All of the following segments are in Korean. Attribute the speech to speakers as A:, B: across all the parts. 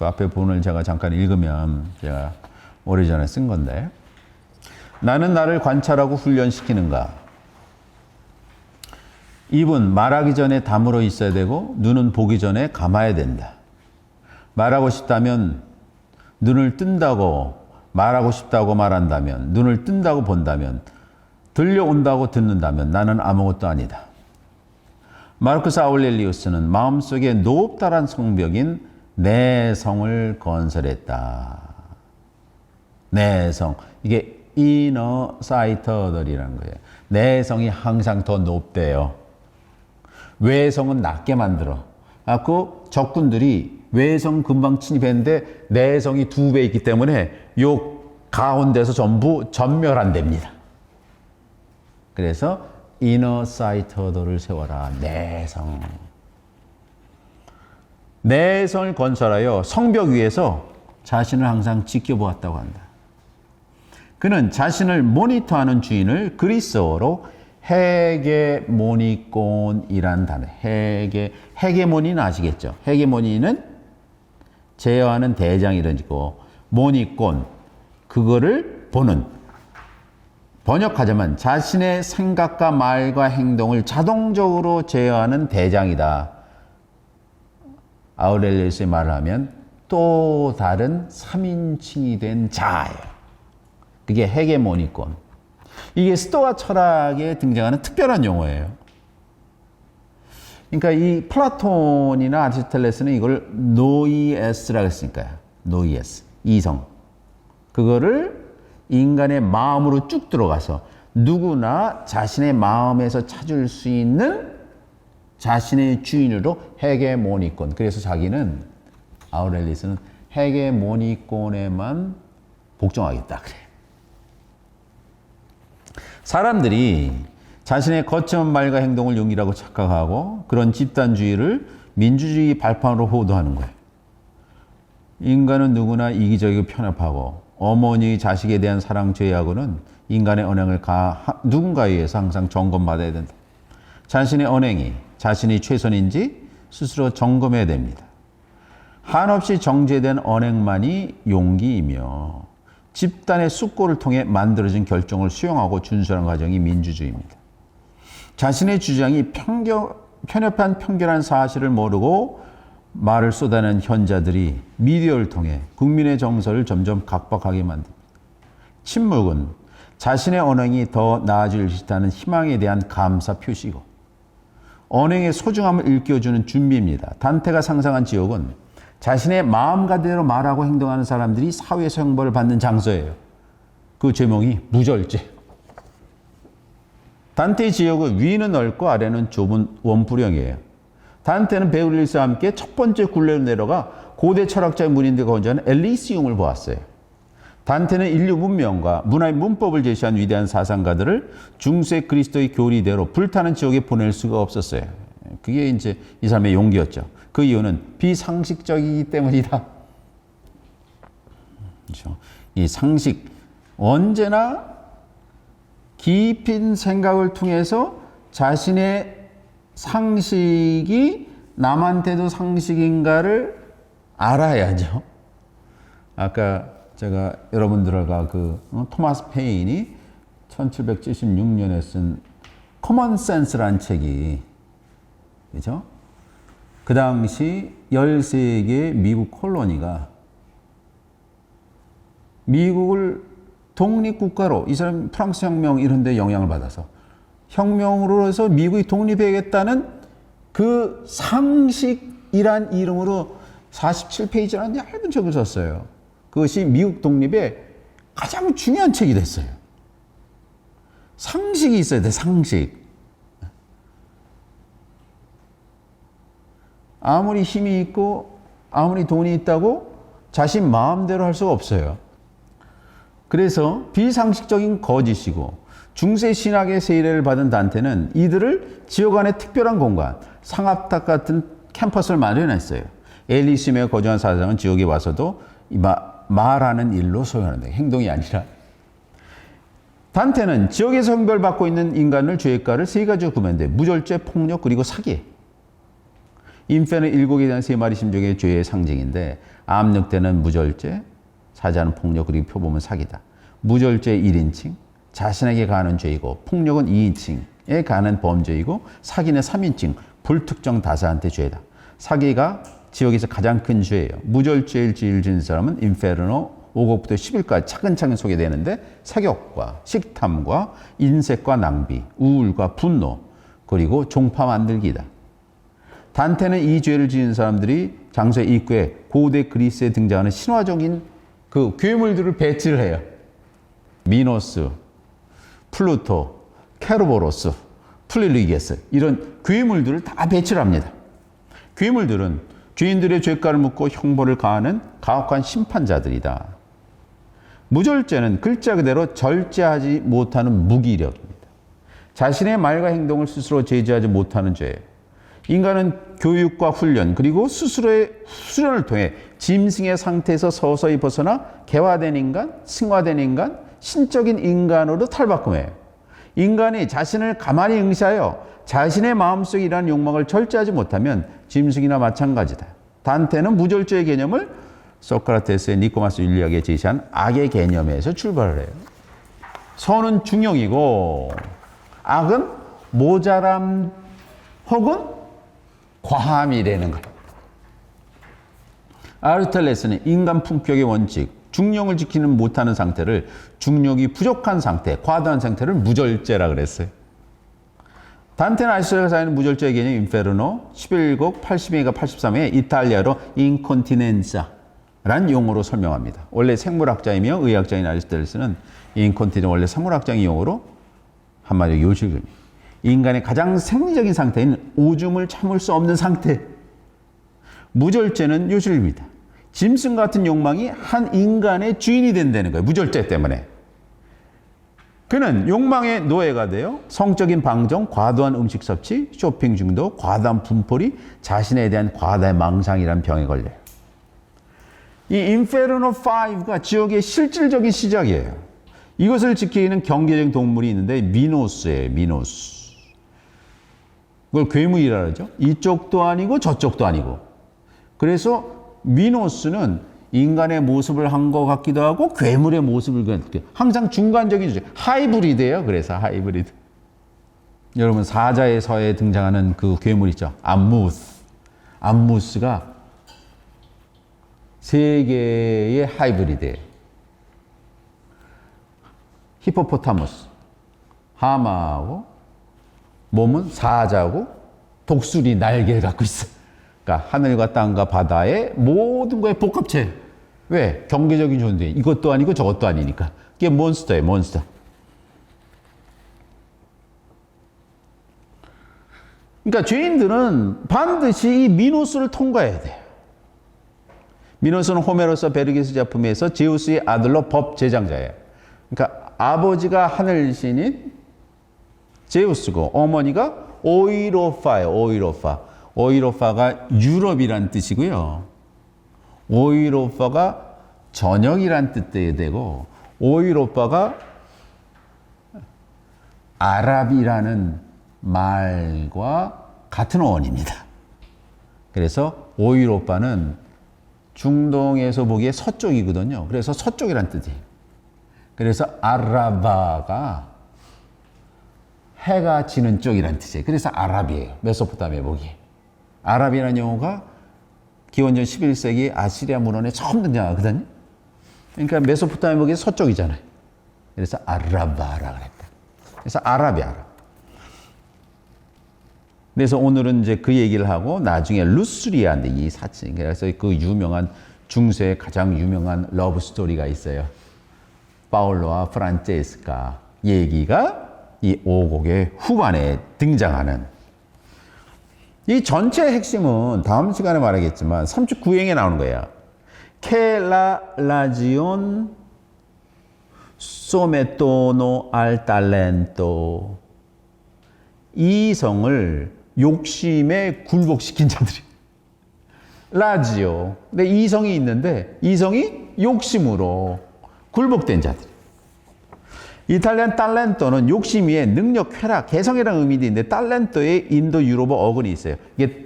A: 그 앞에 본을 제가 잠깐 읽으면 제가 오래전에 쓴 건데, 나는 나를 관찰하고 훈련시키는가. 입은 말하기 전에 다물어 있어야 되고 눈은 보기 전에 감아야 된다. 말하고 싶다면 눈을 뜬다고 말하고 싶다고 말한다면, 눈을 뜬다고 본다면, 들려온다고 듣는다면 나는 아무것도 아니다. 마르쿠스 아울렐리우스는 마음속에 높다란 성벽인 내성을 건설했다. 내성. 이게 이너 사이터들이라는 거예요. 내성이 항상 더 높대요. 외성은 낮게 만들어. 그 적군들이 외성 금방 침입했는데 내성이 2배 있기 때문에 요 가운데서 전부 전멸한답니다. 그래서 이너 사이터들을 세워라. 내성. 내성을 건설하여 성벽 위에서 자신을 항상 지켜보았다고 한다. 그는 자신을 모니터하는 주인을 그리스어로 헤게모니콘이란 단어. 헤게모니는 아시겠죠? 헤게모니는 제어하는 대장 이런 거고, 모니콘, 그거를 보는. 번역하자면 자신의 생각과 말과 행동을 자동적으로 제어하는 대장이다. 아우렐리우스의 말을 하면 또 다른 3인칭이 된 자예요. 그게 헤게모니콘. 이게 스토아 철학에 등장하는 특별한 용어예요. 그러니까 이 플라톤이나 아리스토텔레스는 이걸 노이에스라고 했으니까요. 노이에스, 이성. 그거를 인간의 마음으로 쭉 들어가서 누구나 자신의 마음에서 찾을 수 있는 자신의 주인으로 헤게모니콘. 그래서 자기는 아우렐리스는 헤게모니콘에만 복종하겠다 그래. 사람들이 자신의 거침없는 말과 행동을 용기라고 착각하고 그런 집단주의를 민주주의 발판으로 호도하는 거예요. 인간은 누구나 이기적이고 편협하고 어머니 자식에 대한 사랑 죄하고는 인간의 언행을 누군가에 의해서 항상 점검받아야 된다. 자신의 언행이 자신이 최선인지 스스로 점검해야 됩니다. 한없이 정제된 언행만이 용기이며 집단의 숙고를 통해 만들어진 결정을 수용하고 준수하는 과정이 민주주의입니다. 자신의 주장이 편협한 편견한 사실을 모르고 말을 쏟아내는 현자들이 미디어를 통해 국민의 정서를 점점 각박하게 만듭니다. 침묵은 자신의 언행이 더 나아질 수 있다는 희망에 대한 감사 표시고 언행의 소중함을 일깨워주는 준비입니다. 단테가 상상한 지옥은 자신의 마음가대로 말하고 행동하는 사람들이 사회에서 형벌을 받는 장소예요. 그 제목이 무절제. 단테의 지옥은 위는 넓고 아래는 좁은 원뿔형이에요. 단테는 베울리스와 함께 첫 번째 굴레로 내려가 고대 철학자의 문인들과 건조하는 엘리시움을 보았어요. 단테는 인류 문명과 문화의 문법을 제시한 위대한 사상가들을 중세 그리스도의 교리대로 불타는 지옥에 보낼 수가 없었어요. 그게 이제 이 사람의 용기였죠. 그 이유는 비상식적이기 때문이다. 그렇죠? 이 상식, 언제나 깊은 생각을 통해서 자신의 상식이 남한테도 상식인가를 알아야죠. 아까 제가 여러분들과 토마스 페인이 1776년에 쓴 커먼 센스라는 책이, 그죠? 그 당시 13개의 미국 콜로니가 미국을 독립국가로, 이 사람 프랑스 혁명 이런 데 영향을 받아서 혁명으로 해서 미국이 독립해야겠다는 그 상식이란 이름으로 47페이지라는 얇은 책을 썼어요. 그것이 미국 독립의 가장 중요한 책이 됐어요. 상식이 있어야 돼, 상식. 아무리 힘이 있고 아무리 돈이 있다고 자신 마음대로 할 수가 없어요. 그래서 비상식적인 거짓이고 중세 신학의 세례를 받은 단테는 이들을 지옥 안의 특별한 공간, 상합탑 같은 캠퍼스를 마련했어요. 엘리시움에 거주한 사람은 지옥에 와서도 말하는 일로 소용한다. 행동이 아니라. 단테는 지옥에서 형벌받고 있는 인간을 죄가를 세 가지로 구분했는데 무절제, 폭력, 그리고 사기. 인페는 일곱에 대한 세 마리 심정의 죄의 상징인데 암늑대는 무절제, 사자는 폭력, 그리고 표범은 사기다. 무절제 1인칭, 자신에게 가하는 죄이고 폭력은 2인칭에 가하는 범죄이고 사기는 3인칭, 불특정 다수한테 죄다. 사기가 지옥에서 가장 큰 죄예요. 무절제를 지은 사람은 인페르노 5곡부터 10일까지 차근차근 소개되는데 사격과 식탐과 인색과 낭비, 우울과 분노, 그리고 종파 만들기다. 단테는 이 죄를 지은 사람들이 장소의 입구에 고대 그리스에 등장하는 신화적인 그 괴물들을 배치를 해요. 미노스, 플루토, 케르보로스, 플리리게스 이런 괴물들을 다 배치를 합니다. 괴물들은 죄인들의 죄가를 묻고 형벌을 가하는 가혹한 심판자들이다. 무절제는 글자 그대로 절제하지 못하는 무기력입니다. 자신의 말과 행동을 스스로 제지하지 못하는 죄예요. 인간은 교육과 훈련 그리고 스스로의 수련을 통해 짐승의 상태에서 서서히 벗어나 개화된 인간, 승화된 인간, 신적인 인간으로 탈바꿈해요. 인간이 자신을 가만히 응시하여 자신의 마음속에 일하는 욕망을 절제하지 못하면 짐승이나 마찬가지다. 단테는 무절제의 개념을 소크라테스의 니코마스 윤리학에 제시한 악의 개념에서 출발을 해요. 선은 중용이고 악은 모자람 혹은 과함이라는 거예요. 아리스토텔레스는 인간 품격의 원칙, 중용을 지키는 못하는 상태를 중용이 부족한 상태, 과도한 상태를 무절제라 그랬어요. 단테는 아리스토텔레스가 사용하는 무절제의 개념 인페르노 11곡 82가 83에 이탈리아로 인콘티넨자라는 용어로 설명합니다. 원래 생물학자이며 의학자인 아리스토텔레스는 인콘티넨 원래 생물학자의 용어로 한마디로 요실금입니다. 인간의 가장 생리적인 상태인 오줌을 참을 수 없는 상태. 무절제는 요실입니다. 짐승 같은 욕망이 한 인간의 주인이 된다는 거예요. 무절제 때문에. 그는 욕망의 노예가 되어 성적인 방종, 과도한 음식 섭취, 쇼핑 중독, 과다한 분풀이, 자신에 대한 과다의 망상이라는 병에 걸려요. 이 인페르노 5가 지옥의 실질적인 시작이에요. 이것을 지키는 경계적인 동물이 있는데 미노스예요. 미노스. 그걸 괴물이라 그러죠. 이쪽도 아니고 저쪽도 아니고. 그래서 미노스는 인간의 모습을 한 것 같기도 하고 괴물의 모습을 항상 중간적인 주제. 하이브리드예요. 그래서 하이브리드. 여러분 사자의 서에 등장하는 그 괴물 있죠. 암무스. 암무스가 세 개의 하이브리드예요. 히포포타무스, 하마하고 몸은 사자고 독수리 날개를 갖고 있어. 그러니까 하늘과 땅과 바다의 모든 거의 복합체. 왜? 경계적인 존재. 이것도 아니고 저것도 아니니까. 그게 몬스터예요. 몬스터. 그러니까 죄인들은 반드시 이 미노스를 통과해야 돼요. 미노스는 호메로스 베르게스 작품에서 제우스의 아들로 법 제장자예요. 그러니까 아버지가 하늘신인 제우스고 어머니가 오이로파예요. 오이로파. 오이로파가 유럽이란 뜻이고요. 오이로파가 저녁이란 뜻도 되고 오이로파가 아랍이라는 말과 같은 어원입니다. 그래서 오이로파는 중동에서 보기에 서쪽이거든요. 그래서 서쪽이란 뜻이에요. 그래서 아라바가 해가 지는 쪽이란 뜻이에요. 그래서 아랍이에요. 메소포타미아 보기에. 아랍이라는 용어가 기원전 11세기 아시리아 문헌에 처음 등장하거든요. 그러니까 메소포타미아 보기에 서쪽이잖아요. 그래서 아라바라 그랬다. 그래서 아랍이야, 아랍. 그래서 오늘은 이제 그 얘기를 하고 나중에 루스리아인데 이 사진. 그래서 그 유명한 중세의 가장 유명한 러브 스토리가 있어요. 파울로와 프란체스카 얘기가 이 5곡의 후반에 등장하는 이 전체의 핵심은 다음 시간에 말하겠지만 39행에 나오는 거예요. 케라 라지온 소메토노 알 탈렌토 이성을 욕심에 굴복시킨 자들이 라지오. 근데 이성이 있는데 이성이 욕심으로 굴복된 자들. 이탈리안 탈렌토는 욕심 위에 능력, 쾌락, 개성이라는 의미도 있는데 탈렌토의 인도 유럽어 어근이 있어요. 이게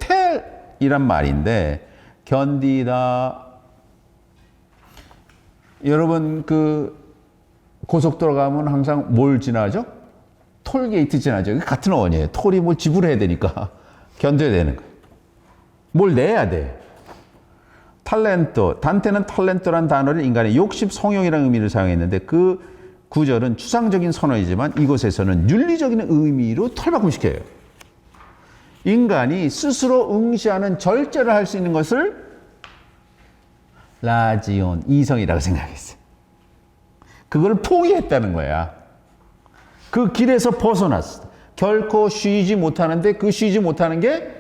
A: 이란 말인데, 견디다. 여러분, 고속도로 가면 항상 뭘 지나죠? 톨게이트 지나죠. 같은 어원이에요. 톨이 뭘 지불해야 되니까 견뎌야 되는 거예요. 뭘 내야 돼. 탈렌토. 단테는 탈렌토란 단어를 인간의 욕심, 성욕이라는 의미를 사용했는데 그 구절은 추상적인 선언이지만 이곳에서는 윤리적인 의미로 탈바꿈시켜요. 인간이 스스로 응시하는 절제를 할 수 있는 것을 라지온, 이성이라고 생각했어요. 그걸 포기했다는 거야. 그 길에서 벗어났어. 결코 쉬지 못하는데 그 쉬지 못하는 게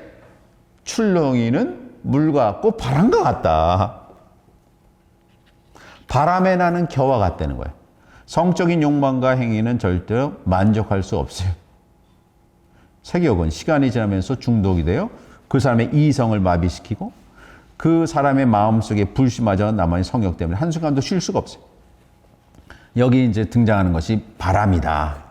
A: 출렁이는 물과 같고 바람과 같다. 바람에 나는 겨와 같다는 거예요. 성적인 욕망과 행위는 절대로 만족할 수 없어요. 색욕은 시간이 지나면서 중독이 돼요. 그 사람의 이성을 마비시키고 그 사람의 마음속에 불씨마저 남아있는 성욕 때문에 한순간도 쉴 수가 없어요. 여기 이제 등장하는 것이 바람이다.